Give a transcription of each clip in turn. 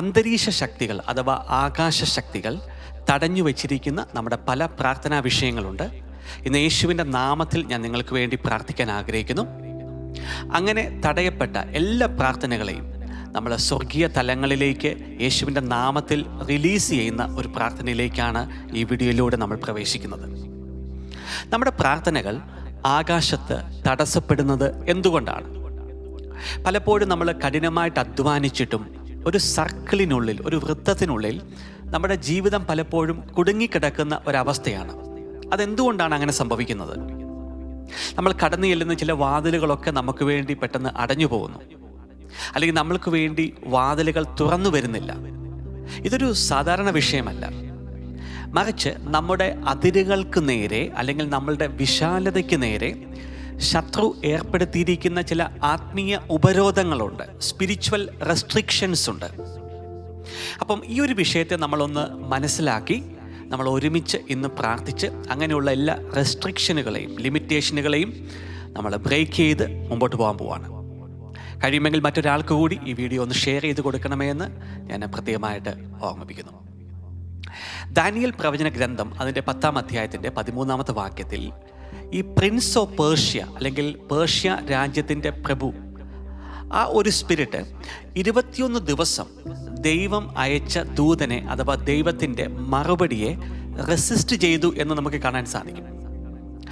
അന്തരീക്ഷ ശക്തികൾ അഥവാ ആകാശ ശക്തികൾ തടഞ്ഞു വച്ചിരിക്കുന്ന നമ്മുടെ പല പ്രാർത്ഥനാ വിഷയങ്ങളുണ്ട്. ഇന്ന് യേശുവിൻ്റെ നാമത്തിൽ ഞാൻ നിങ്ങൾക്ക് വേണ്ടി പ്രാർത്ഥിക്കാൻ ആഗ്രഹിക്കുന്നു. അങ്ങനെ തടയപ്പെട്ട എല്ലാ പ്രാർത്ഥനകളെയും നമ്മൾ സ്വർഗീയ തലങ്ങളിലേക്ക് യേശുവിൻ്റെ നാമത്തിൽ റിലീസ് ചെയ്യുന്ന ഒരു പ്രാർത്ഥനയിലേക്കാണ് ഈ വീഡിയോയിലൂടെ നമ്മൾ പ്രവേശിക്കുന്നത്. നമ്മുടെ പ്രാർത്ഥനകൾ ആകാശത്ത് തടസ്സപ്പെടുന്നത് എന്തുകൊണ്ടാണ്? പലപ്പോഴും നമ്മൾ കഠിനമായിട്ട് അധ്വാനിച്ചിട്ടും ഒരു സർക്കിളിനുള്ളിൽ, ഒരു വൃത്തത്തിനുള്ളിൽ നമ്മുടെ ജീവിതം പലപ്പോഴും കുടുങ്ങിക്കിടക്കുന്ന ഒരവസ്ഥയാണ്. അതെന്തുകൊണ്ടാണ് അങ്ങനെ സംഭവിക്കുന്നത്? നമ്മൾ കടന്നു ചെല്ലുന്ന ചില വാതിലുകളൊക്കെ നമുക്ക് വേണ്ടി പെട്ടെന്ന് അടഞ്ഞു പോകുന്നു, അല്ലെങ്കിൽ നമ്മൾക്ക് വേണ്ടി വാതിലുകൾ തുറന്നു വരുന്നില്ല. ഇതൊരു സാധാരണ വിഷയമല്ല, മറിച്ച് നമ്മുടെ അതിരുകൾക്ക് നേരെ അല്ലെങ്കിൽ നമ്മളുടെ വിശാലതയ്ക്ക് നേരെ ശത്രു ഏർപ്പെടുത്തിയിരിക്കുന്ന ചില ആത്മീയ ഉപരോധങ്ങളുണ്ട്, സ്പിരിച്വൽ റെസ്ട്രിക്ഷൻസ് ഉണ്ട്. അപ്പം ഈ ഒരു വിഷയത്തെ നമ്മളൊന്ന് മനസ്സിലാക്കി നമ്മൾ ഒരുമിച്ച് ഇന്ന് പ്രാർത്ഥിച്ച് അങ്ങനെയുള്ള എല്ലാ റെസ്ട്രിക്ഷനുകളെയും ലിമിറ്റേഷനുകളെയും നമ്മൾ ബ്രേക്ക് ചെയ്ത് മുമ്പോട്ട് പോകാൻ പോവാണ്. കഴിയുമെങ്കിൽ മറ്റൊരാൾക്ക് കൂടി ഈ വീഡിയോ ഒന്ന് ഷെയർ ചെയ്ത് കൊടുക്കണമേ എന്ന് ഞാൻ പ്രത്യേകമായിട്ട് ഓർമ്മിപ്പിക്കുന്നു. ദാനിയേൽ പ്രവചന ഗ്രന്ഥം അതിൻ്റെ 10-ാം അധ്യായത്തിൻ്റെ 13-ാമത്തെ വാക്യത്തിൽ ഈ പ്രിൻസ് ഓഫ് പേർഷ്യ അല്ലെങ്കിൽ പേർഷ്യ രാജ്യത്തിൻ്റെ പ്രഭു, ആ ഒരു സ്പിരിറ്റ് 21 ദിവസം ദൈവം അയച്ച ദൂതനെ അഥവാ ദൈവത്തിൻ്റെ മറുപടിയെ റെസിസ്റ്റ് ചെയ്തു എന്ന് നമുക്ക് കാണാൻ സാധിക്കും.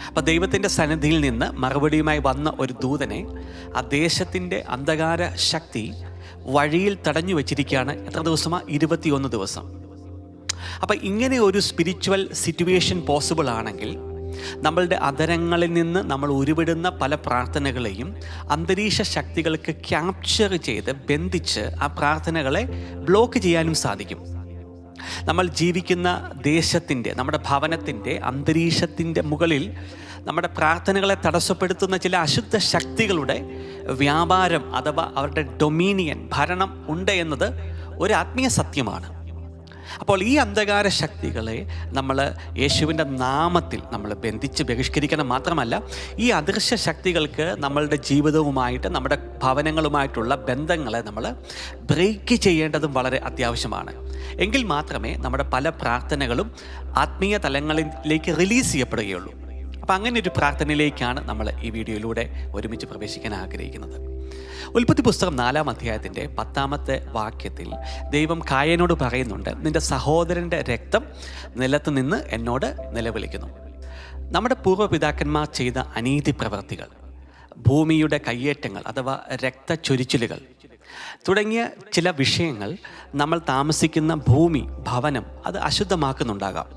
അപ്പം ദൈവത്തിൻ്റെ സന്നിധിയിൽ നിന്ന് മറുപടിയുമായി വന്ന ഒരു ദൂതനെ ആ ദേശത്തിൻ്റെ അന്ധകാര ശക്തി വഴിയിൽ തടഞ്ഞു വെച്ചിരിക്കുകയാണ്. എത്ര ദിവസമാണ്? 21 ദിവസം. അപ്പം ഇങ്ങനെ ഒരു സ്പിരിച്വൽ സിറ്റുവേഷൻ പോസിബിൾ ആണെങ്കിൽ നമ്മളുടെ അധരങ്ങളിൽ നിന്ന് നമ്മൾ ഉരുവിടുന്ന പല പ്രാർത്ഥനകളെയും അന്തരീക്ഷ ശക്തികൾക്ക് ക്യാപ്ചർ ചെയ്ത് ബന്ധിച്ച് ആ പ്രാർത്ഥനകളെ ബ്ലോക്ക് ചെയ്യാനും സാധിക്കും. നമ്മൾ ജീവിക്കുന്ന ദേശത്തിൻ്റെ, നമ്മുടെ ഭവനത്തിൻ്റെ അന്തരീക്ഷത്തിൻ്റെ മുകളിൽ നമ്മുടെ പ്രാർത്ഥനകളെ തടസ്സപ്പെടുത്തുന്ന ചില അശുദ്ധ ശക്തികളുടെ വ്യാപാരം അഥവാ അവരുടെ ഡൊമീനിയൻ, ഭരണം ഉണ്ട് എന്നത് ഒരു ആത്മീയ സത്യമാണ്. അപ്പോൾ ഈ അന്ധകാര ശക്തികളെ നമ്മൾ യേശുവിൻ്റെ നാമത്തിൽ നമ്മൾ ബന്ധിച്ച് ബഹിഷ്കരിക്കണം. മാത്രമല്ല, ഈ അദൃശ്യ ശക്തികൾക്ക് നമ്മളുടെ ജീവിതവുമായിട്ട്, നമ്മുടെ ഭവനങ്ങളുമായിട്ടുള്ള ബന്ധങ്ങളെ നമ്മൾ ബ്രേക്ക് ചെയ്യേണ്ടതും വളരെ അത്യാവശ്യമാണ്. എങ്കിൽ മാത്രമേ നമ്മുടെ പല പ്രാർത്ഥനകളും ആത്മീയ തലങ്ങളിലേക്ക് റിലീസ് ചെയ്യപ്പെടുകയുള്ളൂ. അപ്പം അങ്ങനെ ഒരു പ്രാർത്ഥനയിലേക്കാണ് നമ്മൾ ഈ വീഡിയോയിലൂടെ ഒരുമിച്ച് പ്രവേശിക്കാൻ ആഗ്രഹിക്കുന്നത്. ഉൽപ്പത്തി പുസ്തകം 4-ാം അധ്യായത്തിൻ്റെ 10-ാമത്തെ വാക്യത്തിൽ ദൈവം കായനോട് പറയുന്നുണ്ട്, നിൻ്റെ സഹോദരൻ്റെ രക്തം നിലത്ത് നിന്ന് എന്നോട് നിലവിളിക്കുന്നു. നമ്മുടെ പൂർവ്വപിതാക്കന്മാർ ചെയ്ത അനീതി പ്രവർത്തികൾ, ഭൂമിയുടെ കയ്യേറ്റങ്ങൾ അഥവാ രക്തച്ചൊരിച്ചിലുകൾ തുടങ്ങിയ ചില വിഷയങ്ങൾ നമ്മൾ താമസിക്കുന്ന ഭൂമി, ഭവനം അത് അശുദ്ധമാക്കുന്നുണ്ടാകാം.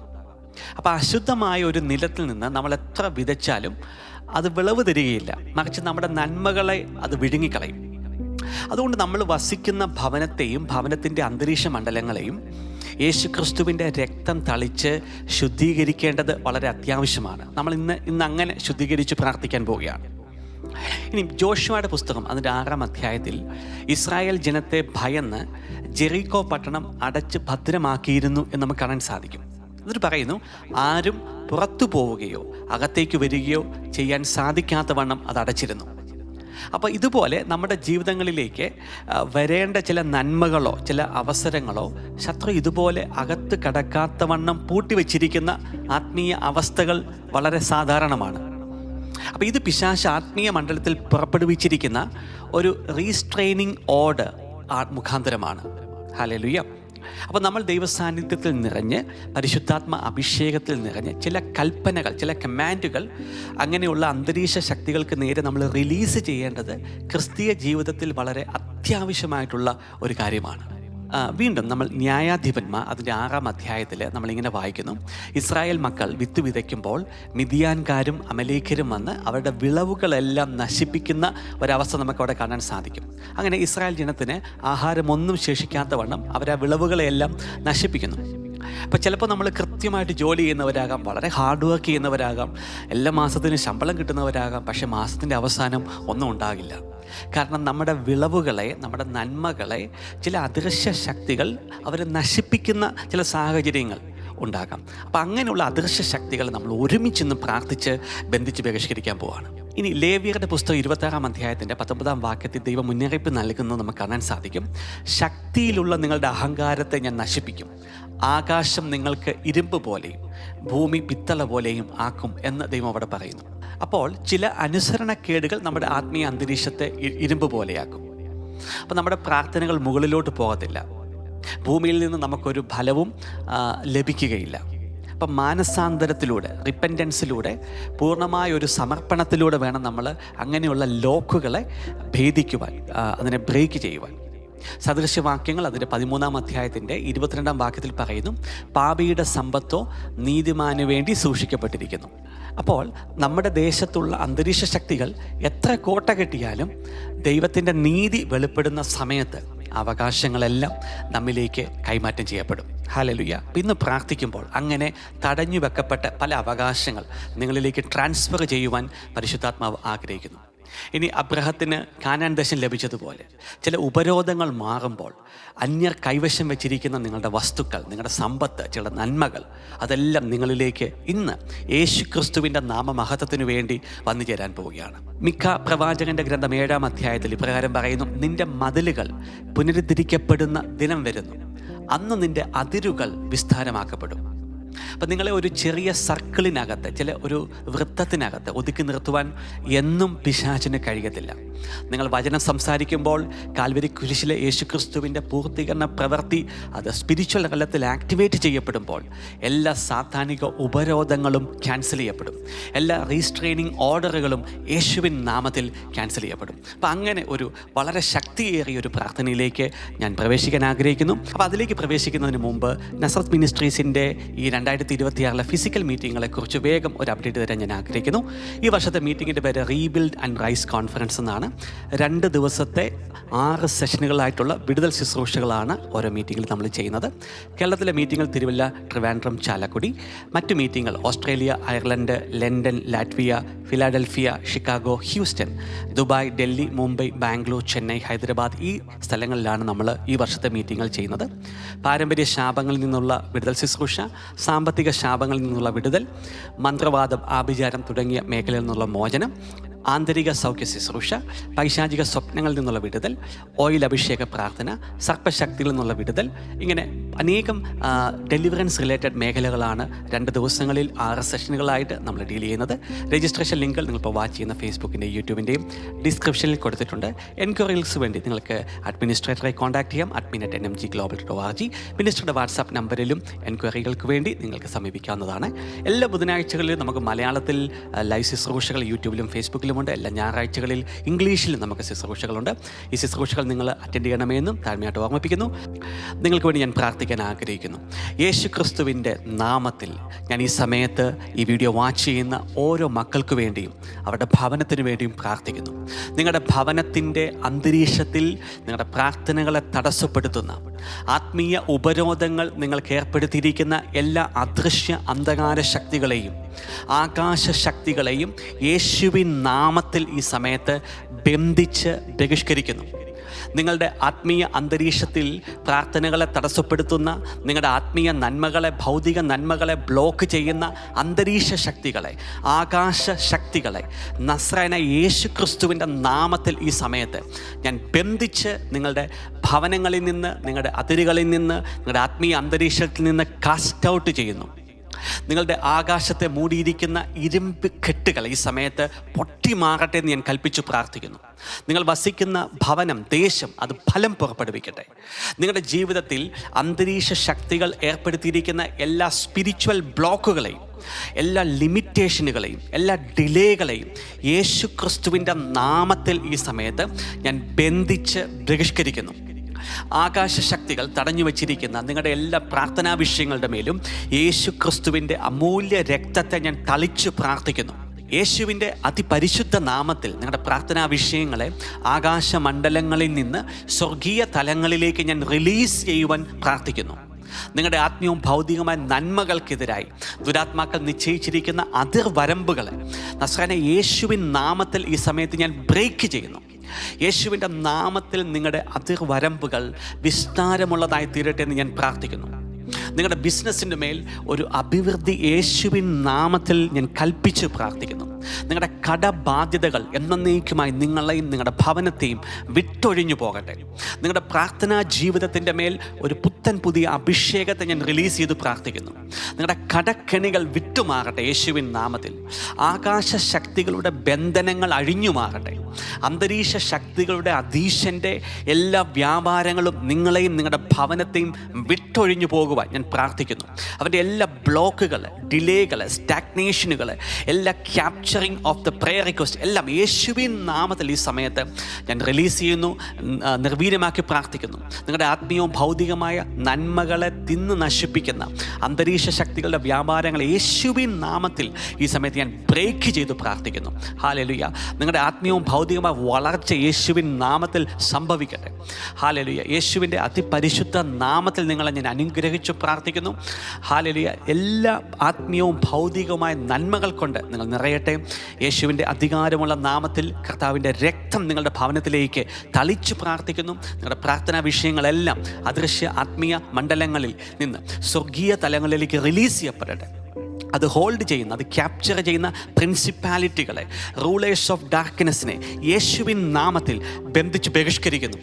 അപ്പോൾ അശുദ്ധമായ ഒരു നിലത്തിൽ നിന്ന് നമ്മൾ എത്ര വിതച്ചാലും അത് വിളവ് തരികയില്ല, മറിച്ച് നമ്മുടെ നന്മകളെ അത് വിഴുങ്ങിക്കളയും. അതുകൊണ്ട് നമ്മൾ വസിക്കുന്ന ഭവനത്തെയും ഭവനത്തിൻ്റെ അന്തരീക്ഷ മണ്ഡലങ്ങളെയും യേശുക്രിസ്തുവിൻ്റെ രക്തം തളിച്ച് ശുദ്ധീകരിക്കേണ്ടത് വളരെ അത്യാവശ്യമാണ്. നമ്മൾ ഇന്ന് അങ്ങനെ ശുദ്ധീകരിച്ച് പ്രാർത്ഥിക്കാൻ പോവുകയാണ്. ഇനി ജോഷുവയുടെ പുസ്തകം അതിൻ്റെ 6-ാം അധ്യായത്തിൽ ഇസ്രായേൽ ജനത്തെ ഭയന്ന് ജെറിക്കോ പട്ടണം അടച്ച് ഭദ്രമാക്കിയിരുന്നു എന്ന് നമുക്ക് കാണാൻ സാധിക്കും. എന്നിട്ട് പറയുന്നു, ആരും പുറത്തു പോവുകയോ അകത്തേക്ക് വരികയോ ചെയ്യാൻ സാധിക്കാത്ത വണ്ണം അത് അടച്ചിരുന്നു. അപ്പോൾ ഇതുപോലെ നമ്മുടെ ജീവിതങ്ങളിലേക്ക് വരേണ്ട ചില നന്മകളോ ചില അവസരങ്ങളോ ശത്രു ഇതുപോലെ അകത്ത് കടക്കാത്ത വണ്ണം പൂട്ടിവെച്ചിരിക്കുന്ന ആത്മീയ അവസ്ഥകൾ വളരെ സാധാരണമാണ്. അപ്പോൾ ഇത് പിശാച് ആത്മീയ മണ്ഡലത്തിൽ പുറപ്പെടുവിച്ചിരിക്കുന്ന ഒരു റീസ്ട്രെയിനിങ് ഓർഡർ മുഖാന്തരമാണ്. ഹല്ലേലൂയ. അപ്പോൾ നമ്മൾ ദൈവസാന്നിധ്യത്തിൽ നിറഞ്ഞ് പരിശുദ്ധാത്മ അഭിഷേകത്തിൽ നിറഞ്ഞ് ചില കൽപ്പനകൾ, ചില കമാൻഡുകൾ അങ്ങനെയുള്ള അന്തരീക്ഷ ശക്തികൾക്ക് നേരെ നമ്മൾ റിലീസ് ചെയ്യേണ്ടത് ക്രിസ്തീയ ജീവിതത്തിൽ വളരെ അത്യാവശ്യമായിട്ടുള്ള ഒരു കാര്യമാണ്. വീണ്ടും നമ്മൾ ന്യായാധിപന്മാർ അതിൻ്റെ 6-ാം അധ്യായത്തിൽ നമ്മളിങ്ങനെ വായിക്കുന്നു, ഇസ്രായേൽ മക്കൾ വിത്ത് വിതയ്ക്കുമ്പോൾ മിദ്യാൻകാരും അമലേഖരും വന്ന് അവരുടെ വിളവുകളെല്ലാം നശിപ്പിക്കുന്ന ഒരവസ്ഥ നമുക്കവിടെ കാണാൻ സാധിക്കും. അങ്ങനെ ഇസ്രായേൽ ജനത്തിന് ആഹാരമൊന്നും ശേഷിക്കാത്ത വണ്ണം അവരാ വിളവുകളെല്ലാം നശിപ്പിക്കുന്നു. അപ്പോൾ ചിലപ്പോൾ നമ്മൾ കൃത്യമായിട്ട് ജോലി ചെയ്യുന്നവരാകാം, വളരെ ഹാർഡ് വർക്ക് ചെയ്യുന്നവരാകാം, എല്ലാ മാസത്തിനും ശമ്പളം കിട്ടുന്നവരാകാം. പക്ഷേ മാസത്തിൻ്റെ അവസാനം ഒന്നും ഉണ്ടാകില്ല. കാരണം നമ്മുടെ വിളവുകളെ, നമ്മുടെ നന്മകളെ ചില അദൃശ്യ ശക്തികൾ അവർ നശിപ്പിക്കുന്ന ചില സാഹചര്യങ്ങൾ ഉണ്ടാകാം. അപ്പം അങ്ങനെയുള്ള അദൃശ്യ ശക്തികൾ നമ്മൾ ഒരുമിച്ച് പ്രാർത്ഥിച്ച് ബന്ധിച്ച് ബഹിഷ്കരിക്കാൻ പോവാണ്. ഇനി ലേവ്യരുടെ പുസ്തകം 26-ാം അധ്യായത്തിൻ്റെ 19-ാം വാക്യത്തിൽ ദൈവം മുന്നറിയിപ്പ് നൽകുന്നത് നമുക്ക് കാണാൻ സാധിക്കും. ശക്തിയിലുള്ള നിങ്ങളുടെ അഹങ്കാരത്തെ ഞാൻ നശിപ്പിക്കും, ആകാശം നിങ്ങൾക്ക് ഇരുമ്പ് പോലെയും ഭൂമി പിത്തള പോലെയും ആക്കും എന്ന് ദൈവം അവിടെ പറയുന്നു. അപ്പോൾ ചില അനുസരണക്കേടുകൾ നമ്മുടെ ആത്മീയ അന്തരീക്ഷത്തെ ഇരുമ്പ് പോലെയാക്കും. അപ്പോൾ നമ്മുടെ പ്രാർത്ഥനകൾ മുകളിലോട്ട് പോകത്തില്ല, ഭൂമിയിൽ നിന്ന് നമുക്കൊരു ഫലവും ലഭിക്കുകയില്ല. അപ്പം മാനസാന്തരത്തിലൂടെ, റിപ്പൻറ്റൻസിലൂടെ, പൂർണ്ണമായ ഒരു സമർപ്പണത്തിലൂടെ വേണം നമ്മൾ അങ്ങനെയുള്ള ലോക്കുകളെ ഭേദിക്കുവാൻ, അതിനെ ബ്രേക്ക് ചെയ്യുവാൻ. സദൃശ്യവാക്യങ്ങൾ അതിൻ്റെ 13-ാം അധ്യായത്തിൻ്റെ 22-ാം വാക്യത്തിൽ പറയുന്നു, പാപിയുടെ സമ്പത്തോ നീതിമാനു വേണ്ടി സൂക്ഷിക്കപ്പെട്ടിരിക്കുന്നു. അപ്പോൾ നമ്മുടെ ദേശത്തുള്ള അന്തരീക്ഷ ശക്തികൾ എത്ര കോട്ട കെട്ടിയാലും ദൈവത്തിൻ്റെ നീതി വെളിപ്പെടുന്ന സമയത്ത് അവകാശങ്ങളെല്ലാം നമ്മിലേക്ക് കൈമാറ്റം ചെയ്യപ്പെടും. ഹല്ലേലൂയ. ഇന്ന് പ്രാർത്ഥിക്കുമ്പോൾ അങ്ങനെ തടഞ്ഞു വെക്കപ്പെട്ട പല അവകാശങ്ങൾ നിങ്ങളിലേക്ക് ട്രാൻസ്ഫർ ചെയ്യുവാൻ പരിശുദ്ധാത്മാവ് ആഗ്രഹിക്കുന്നു. ഇനി അബ്രഹത്തിന് കാനാൻ ദേശം ലഭിച്ചതുപോലെ ചില ഉപരോധങ്ങൾ മാറുമ്പോൾ അന്യർ കൈവശം വെച്ചിരിക്കുന്ന നിങ്ങളുടെ വസ്തുക്കൾ, നിങ്ങളുടെ സമ്പത്ത്, ചില നന്മകൾ, അതെല്ലാം നിങ്ങളിലേക്ക് ഇന്ന് യേശുക്രിസ്തുവിൻ്റെ നാമമഹത്വത്തിനു വേണ്ടി വന്നു ചേരാൻ പോവുകയാണ്. മിക്ക പ്രവാചകന്റെ ഗ്രന്ഥം 7-ാം അധ്യായത്തിൽ ഇപ്രകാരം പറയുന്നു, നിന്റെ മതിലുകൾ പുനരുദ്ധരിക്കപ്പെടുന്ന ദിനം വരുന്നു, അന്ന് നിന്റെ അതിരുകൾ വിസ്താരമാക്കപ്പെടും. അപ്പം നിങ്ങളെ ഒരു ചെറിയ സർക്കിളിനകത്ത്, ചില ഒരു വൃത്തത്തിനകത്ത് ഒതുക്കി നിർത്തുവാൻ എന്നും പിശാചിന് കഴിയത്തില്ല. നിങ്ങൾ വചനം സംസാരിക്കുമ്പോൾ കാൽവരി കുരിശിലെ യേശുക്രിസ്തുവിൻ്റെ പൂർത്തീകരണ പ്രവൃത്തി അത് സ്പിരിച്വൽ തലത്തിൽ ആക്ടിവേറ്റ് ചെയ്യപ്പെടുമ്പോൾ എല്ലാ സാത്താനിക ഉപരോധങ്ങളും ക്യാൻസൽ ചെയ്യപ്പെടും, എല്ലാ റീസ്ട്രെയിനിങ് ഓർഡറുകളും യേശുവിൻ നാമത്തിൽ ക്യാൻസൽ ചെയ്യപ്പെടും. അപ്പം അങ്ങനെ ഒരു വളരെ ശക്തിയേറിയ ഒരു പ്രാർത്ഥനയിലേക്ക് ഞാൻ പ്രവേശിക്കാൻ ആഗ്രഹിക്കുന്നു. അപ്പോൾ അതിലേക്ക് പ്രവേശിക്കുന്നതിന് മുമ്പ് നസ്രത്ത് മിനിസ്ട്രീസിൻ്റെ ഈ 2026 ഫിസിക്കൽ മീറ്റിങ്ങുകളെക്കുറിച്ച് വേഗം ഒരു അപ്ഡേറ്റ് തരാൻ ഞാൻ ആഗ്രഹിക്കുന്നു. ഈ വർഷത്തെ മീറ്റിങ്ങിൻ്റെ പേര് റീബിൽഡ് ആൻഡ് റൈസ് കോൺഫറൻസ് എന്നാണ്. 2 ദിവസത്തെ 6 സെഷനുകളായിട്ടുള്ള വിടുതൽ ശുശ്രൂഷകളാണ് ഓരോ മീറ്റിങ്ങിൽ നമ്മൾ ചെയ്യുന്നത്. കേരളത്തിലെ മീറ്റിങ്ങുകൾ തിരുവല്ല, ട്രിവാൻഡ്രം, ചാലക്കുടി. മറ്റു മീറ്റിങ്ങുകൾ Australia, Ireland, London, Latvia, Philadelphia, Chicago, Houston, Dubai, Delhi, Mumbai, Bangalore, Chennai, Hyderabad. ഈ സ്ഥലങ്ങളിലാണ് നമ്മൾ ഈ വർഷത്തെ മീറ്റിങ്ങുകൾ ചെയ്യുന്നത്. പാരമ്പര്യ ശാപങ്ങളിൽ നിന്നുള്ള വിടുതൽ ശുശ്രൂഷ, സാമ്പത്തിക ശാപങ്ങളിൽ നിന്നുള്ള വിടുതൽ, മന്ത്രവാദം, ആഭിചാരം തുടങ്ങിയ മേഖലയിൽ നിന്നുള്ള മോചനം, ആന്തരിക സൗഖ്യ ശുശ്രൂഷ, പൈശാചിക സ്വപ്നങ്ങളിൽ നിന്നുള്ള വിടുതൽ, ഓയിൽ അഭിഷേക പ്രാർത്ഥന, സർപ്പശക്തിയിൽ നിന്നുള്ള വിടുതൽ, ഇങ്ങനെ അനേകം ഡെലിവറൻസ് റിലേറ്റഡ് മേഖലകളാണ് 2 ദിവസങ്ങളിൽ 6 സെഷനുകളായിട്ട് നമ്മൾ ഡീൽ ചെയ്യുന്നത്. രജിസ്ട്രേഷൻ ലിങ്കുകൾ നിങ്ങളിപ്പോൾ വാച്ച് ചെയ്യുന്ന ഫേസ്ബുക്കിൻ്റെയും യൂട്യൂബിൻ്റെയും ഡിസ്ക്രിപ്ഷനിൽ കൊടുത്തിട്ടുണ്ട്. എൻക്വയറീസ് വേണ്ടി നിങ്ങൾക്ക് അഡ്മിനിസ്ട്രേറ്ററെ കോൺടാക്ട് ചെയ്യാം, admin@nmgglobal.org. മിനിസ്റ്ററുടെ വാട്സാപ്പ് നമ്പറിലും എൻക്വയറികൾക്ക് വേണ്ടി നിങ്ങൾക്ക് സമീപിക്കാവുന്നതാണ്. എല്ലാ ബുധനാഴ്ചകളിലും നമുക്ക് മലയാളത്തിൽ ലൈവ് ശുശ്രൂഷകൾ യൂട്യൂബിലും ഫേസ്ബുക്കിലും ഉണ്ട്. എല്ലാ ഞായറാഴ്ചകളിൽ ഇംഗ്ലീഷിലും നമുക്ക് ശുശ്രൂഷകളുണ്ട്. ഈ ശുശ്രൂഷകൾ നിങ്ങൾ അറ്റൻഡ് ചെയ്യണമെന്നും താഴ്മയായിട്ട് ഓർമ്മിപ്പിക്കുന്നു. നിങ്ങൾക്ക് വേണ്ടി ഞാൻ പ്രാർത്ഥിക്കാൻ ആഗ്രഹിക്കുന്നു. യേശുക്രിസ്തുവിൻ്റെ നാമത്തിൽ ഞാൻ ഈ സമയത്ത് ഈ വീഡിയോ വാച്ച് ചെയ്യുന്ന ഓരോ മക്കൾക്ക് വേണ്ടിയും അവരുടെ ഭവനത്തിന് വേണ്ടിയും പ്രാർത്ഥിക്കുന്നു. നിങ്ങളുടെ ഭവനത്തിൻ്റെ അന്തരീക്ഷത്തിൽ നിങ്ങളുടെ പ്രാർത്ഥനകളെ തടസ്സപ്പെടുത്തുന്ന ആത്മീയ ഉപരോധങ്ങൾ നിങ്ങൾക്ക് ഏർപ്പെടുത്തിയിരിക്കുന്ന എല്ലാ അദൃശ്യ അന്ധകാര ശക്തികളെയും ആകാശ ശക്തികളെയും യേശുവിൻ നാമത്തിൽ ഈ സമയത്ത് ബന്ധിച്ച് ബഹിഷ്കരിക്കുന്നു. നിങ്ങളുടെ ആത്മീയ അന്തരീക്ഷത്തിൽ പ്രാർത്ഥനകളെ തടസ്സപ്പെടുത്തുന്ന, നിങ്ങളുടെ ആത്മീയ നന്മകളെ, ഭൗതിക നന്മകളെ ബ്ലോക്ക് ചെയ്യുന്ന അന്തരീക്ഷ ശക്തികളെ, ആകാശ ശക്തികളെ നസ്രായനായ യേശുക്രിസ്തുവിൻ്റെ നാമത്തിൽ ഈ സമയത്ത് ഞാൻ ബന്ധിച്ച് നിങ്ങളുടെ ഭവനങ്ങളിൽ നിന്ന്, നിങ്ങളുടെ അതിരുകളിൽ നിന്ന്, നിങ്ങളുടെ ആത്മീയ അന്തരീക്ഷത്തിൽ നിന്ന് കാസ്റ്റ് ഔട്ട് ചെയ്യുന്നു. നിങ്ങളുടെ ആകാശത്തെ മൂടിയിരിക്കുന്ന ഇരുമ്പ് കെട്ടുകൾ ഈ സമയത്ത് പൊട്ടിമാറട്ടെ എന്ന് ഞാൻ കൽപ്പിച്ചു പ്രാർത്ഥിക്കുന്നു. നിങ്ങൾ വസിക്കുന്ന ഭവനം, ദേശം അത് ഫലം പുറപ്പെടുവിക്കട്ടെ. നിങ്ങളുടെ ജീവിതത്തിൽ അന്തരീക്ഷ ശക്തികൾ ഏർപ്പെടുത്തിയിരിക്കുന്ന എല്ലാ സ്പിരിച്വൽ ബ്ലോക്കുകളെയും, എല്ലാ ലിമിറ്റേഷനുകളെയും, എല്ലാ ഡിലേകളെയും യേശുക്രിസ്തുവിൻ്റെ നാമത്തിൽ ഈ സമയത്ത് ഞാൻ ബന്ധിച്ച് ബഹിഷ്കരിക്കുന്നു. ആകാശ ശക്തികൾ തടഞ്ഞു വച്ചിരിക്കുന്ന നിങ്ങളുടെ എല്ലാ പ്രാർത്ഥനാ വിഷയങ്ങളുടെ മേലും യേശുക്രിസ്തുവിൻ്റെ അമൂല്യ രക്തത്തെ ഞാൻ തളിച്ചു പ്രാർത്ഥിക്കുന്നു. യേശുവിൻ്റെ അതിപരിശുദ്ധ നാമത്തിൽ നിങ്ങളുടെ പ്രാർത്ഥനാ വിഷയങ്ങളെ ആകാശമണ്ഡലങ്ങളിൽ നിന്ന് സ്വർഗീയ തലങ്ങളിലേക്ക് ഞാൻ റിലീസ് ചെയ്യുവാൻ പ്രാർത്ഥിക്കുന്നു. നിങ്ങളുടെ ആത്മീയവും ഭൗതികമായ നന്മകൾക്കെതിരായി ദുരാത്മാക്കൾ നിശ്ചയിച്ചിരിക്കുന്ന അതിർവരമ്പുകളെ നസ്രായനായ യേശുവിൻ നാമത്തിൽ ഈ സമയത്ത് ഞാൻ ബ്രേക്ക് ചെയ്യുന്നു. യേശുവിൻ്റെ നാമത്തിൽ നിങ്ങളുടെ അതിർവരമ്പുകൾ വിസ്താരമുള്ളതായി തീരട്ടെ എന്ന് ഞാൻ പ്രാർത്ഥിക്കുന്നു. നിങ്ങളുടെ ബിസിനസ്സിൻ്റെ മേൽ ഒരു അഭിവൃദ്ധി യേശുവിൻ നാമത്തിൽ ഞാൻ കൽപ്പിച്ച് പ്രാർത്ഥിക്കുന്നു. നിങ്ങളുടെ കടബാധ്യതകൾ എന്നേക്കുമായി നിങ്ങളെയും നിങ്ങളുടെ ഭവനത്തെയും വിട്ടൊഴിഞ്ഞു പോകട്ടെ. നിങ്ങളുടെ പ്രാർത്ഥനാ ജീവിതത്തിൻ്റെ മേൽ ഒരു പുതിയ അഭിഷേകത്തെ ഞാൻ റിലീസ് ചെയ്ത് പ്രാർത്ഥിക്കുന്നു. നിങ്ങളുടെ കടക്കെണികൾ വിട്ടുമാറട്ടെ യേശുവിൻ നാമത്തിൽ. ആകാശ ശക്തികളുടെ ബന്ധനങ്ങൾ അഴിഞ്ഞു മാറട്ടെ. അന്തരീക്ഷ ശക്തികളുടെ അധീശൻ്റെ എല്ലാ വ്യാപാരങ്ങളും നിങ്ങളെയും നിങ്ങളുടെ ഭവനത്തെയും വിട്ടൊഴിഞ്ഞു പോകുവാൻ ഞാൻ പ്രാർത്ഥിക്കുന്നു. അവൻ്റെ എല്ലാ ബ്ലോക്കുകൾ, ഡിലേകൾ, സ്റ്റാഗ്നേഷനുകൾ, എല്ലാ capturing of the prayer request എല്ലാം യേശുവിൻ നാമത്തിൽ ഈ സമയത്ത് ഞാൻ റിലീസ് ചെയ്യുന്നു, നിർവീര്യമാക്കി പ്രാർത്ഥിക്കുന്നു. നിങ്ങളുടെ ആത്മീയവും ഭൗതികമായ നന്മകളെ തിന്ന് നശിപ്പിക്കുന്ന അന്തരീക്ഷ ശക്തികളുടെ വ്യാപാരങ്ങൾ യേശുവിൻ നാമത്തിൽ ഈ സമയത്ത് ഞാൻ ബ്രേക്ക് ചെയ്ത് പ്രാർത്ഥിക്കുന്നു. ഹല്ലേലൂയ. നിങ്ങളുടെ ആത്മീയവും ഭൗതികമായ വളർച്ച യേശുവിൻ നാമത്തിൽ സംഭവിക്കട്ടെ. ഹല്ലേലൂയ. യേശുവിൻ്റെ അതിപരിശുദ്ധ നാമത്തിൽ നിങ്ങളെ ഞാൻ അനുഗ്രഹിച്ചു പ്രാർത്ഥിക്കുന്നു. ഹല്ലേലൂയ. എല്ലാ ആത്മീയവും ഭൗതികവുമായ നന്മകൾ കൊണ്ട് നിങ്ങൾ നിറയട്ടെ. യേശുവിൻ്റെ അധികാരമുള്ള നാമത്തിൽ കർത്താവിൻ്റെ രക്തം നിങ്ങളുടെ ഭവനത്തിലേക്ക് തളിച്ചു പ്രാർത്ഥിക്കുന്നു. നിങ്ങളുടെ പ്രാർത്ഥനാ വിഷയങ്ങളെല്ലാം അദൃശ്യ ആത്മീയ മണ്ഡലങ്ങളിൽ നിന്ന് സ്വർഗീയ തലങ്ങളിലേക്ക് റിലീസ് ചെയ്യപ്പെടട്ടെ. അത് ഹോൾഡ് ചെയ്യുന്ന, അത് ക്യാപ്ചർ ചെയ്യുന്ന പ്രിൻസിപ്പാലിറ്റികളെ, റൂളേഴ്സ് ഓഫ് ഡാർക്ക്നെസ്സിനെ യേശുവിൻ നാമത്തിൽ ബന്ധിച്ച് ബഹിഷ്കരിക്കുന്നു.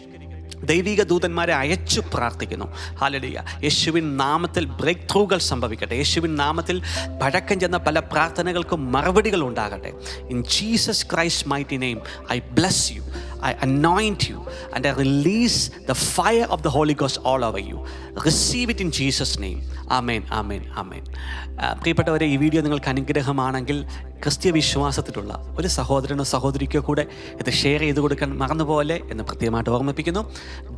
ദൈവിക ദൂതന്മാരെ അയച്ചു പ്രാർത്ഥിക്കുന്നു. ഹല്ലേലൂയ. യേശുവിൻ നാമത്തിൽ ബ്രേക്ക് ത്രൂകൾ സംഭവിക്കട്ടെ. യേശുവിൻ നാമത്തിൽ പഴക്കം ചെന്ന പല പ്രാർത്ഥനകൾക്കും മറുപടികൾ ഉണ്ടാകട്ടെ. In Jesus Christ mighty name I bless you, I anoint you and I release the fire of the Holy Ghost all over you. Receive it in Jesus' name. Amen, amen, amen. പ്രിയപ്പെട്ടവരെ, ഈ video നിങ്ങൾക്ക് അനുഗ്രഹമാണെങ്കിൽ ക്രിസ്തീയ വിശ്വാസത്തിലുള്ള ഒരു സഹോദരനോ സഹോദരിക്കോ കൂടെ ഇത് share ചെയ്ത് കൊടുക്കാൻ മറന്നുപോലെ എന്ന് പ്രത്യേകമായിട്ട് ഓർമ്മിപ്പിക്കുന്നു.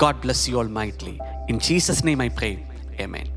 God bless you all mightily. In Jesus' name I pray. Amen.